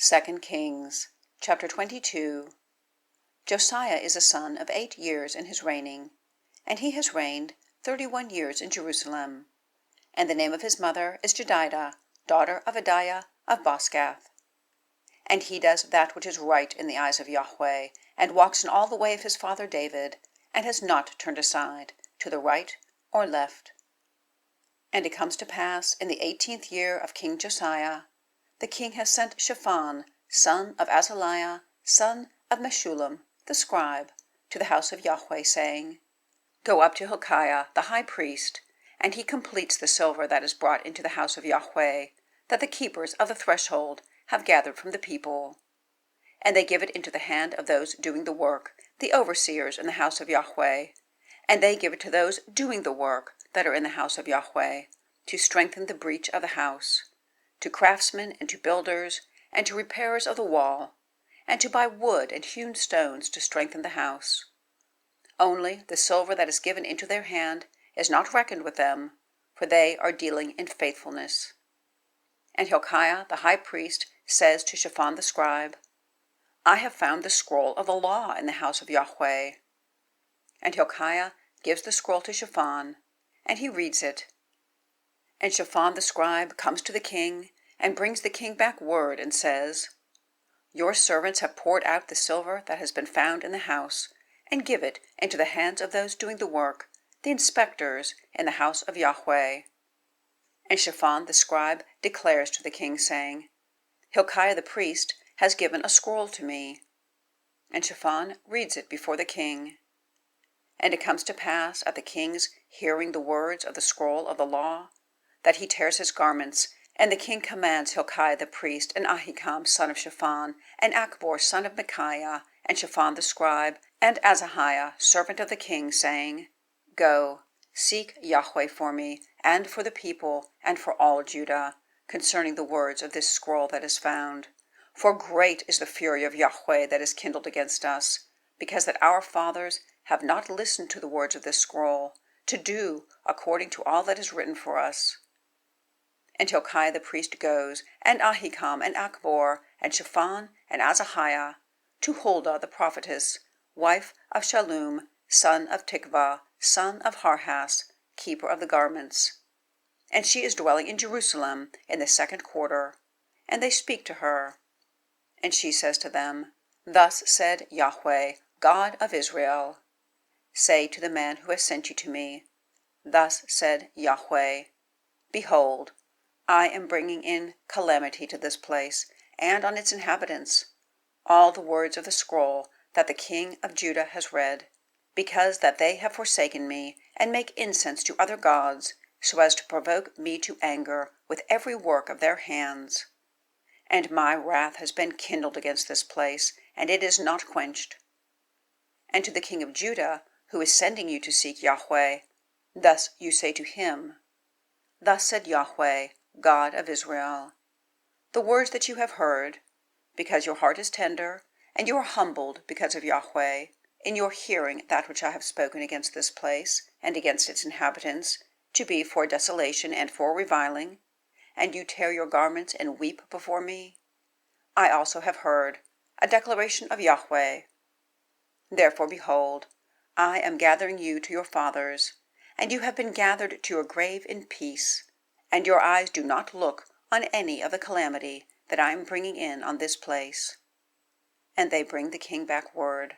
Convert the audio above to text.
2 Kings, chapter 22. Josiah is a son of 8 years in his reigning, and he has reigned 31 years in Jerusalem. And the name of his mother is Jedidah, daughter of Adaiah of Boskath. And he does that which is right in the eyes of Yahweh, and walks in all the way of his father David, and has not turned aside to the right or left. And it comes to pass in the 18th year of King Josiah, the king has sent Shaphan, son of Azaliah, son of Meshullam, the scribe, to the house of Yahweh, saying, Go up to Hilkiah, the high priest, and he completes the silver that is brought into the house of Yahweh, that the keepers of the threshold have gathered from the people. And they give it into the hand of those doing the work, the overseers in the house of Yahweh, and they give it to those doing the work that are in the house of Yahweh, to strengthen the breach of the house, to craftsmen and to builders, and to repairers of the wall, and to buy wood and hewn stones to strengthen the house. Only the silver that is given into their hand is not reckoned with them, for they are dealing in faithfulness. And Hilkiah the high priest says to Shaphan the scribe, I have found the scroll of the law in the house of Yahweh. And Hilkiah gives the scroll to Shaphan, and he reads it. And Shaphan the scribe comes to the king, and brings the king back word, and says, Your servants have poured out the silver that has been found in the house, and give it into the hands of those doing the work, the inspectors in the house of Yahweh. And Shaphan the scribe declares to the king, saying, Hilkiah the priest has given a scroll to me. And Shaphan reads it before the king. And it comes to pass at the king's hearing the words of the scroll of the law, that he tears his garments, and the king commands Hilkiah the priest, and Ahikam son of Shaphan, and Achbor son of Michaiah, and Shaphan the scribe, and Asahiah servant of the king, saying, Go, seek Yahweh for me, and for the people, and for all Judah, concerning the words of this scroll that is found. For great is the fury of Yahweh that is kindled against us, because that our fathers have not listened to the words of this scroll, to do according to all that is written for us. And Hilkiah the priest goes, and Ahikam, and Achbor, and Shaphan, and Asahiah, to Huldah the prophetess, wife of Shallum, son of Tikvah, son of Harhas, keeper of the garments. And she is dwelling in Jerusalem in the 2nd quarter. And they speak to her. And she says to them, Thus said Yahweh, God of Israel, Say to the man who has sent you to me, Thus said Yahweh, Behold, I am bringing in calamity to this place, and on its inhabitants, all the words of the scroll that the king of Judah has read, because that they have forsaken me, and make incense to other gods, so as to provoke me to anger with every work of their hands. And my wrath has been kindled against this place, and it is not quenched. And to the king of Judah, who is sending you to seek Yahweh, thus you say to him, Thus said Yahweh, God of Israel, the words that you have heard, because your heart is tender, and you are humbled because of Yahweh, in your hearing that which I have spoken against this place, and against its inhabitants, to be for desolation and for reviling, and you tear your garments and weep before me, I also have heard a declaration of Yahweh. Therefore, behold, I am gathering you to your fathers, and you have been gathered to your grave in peace, and your eyes do not look on any of the calamity that I am bringing in on this place. And they bring the king back word.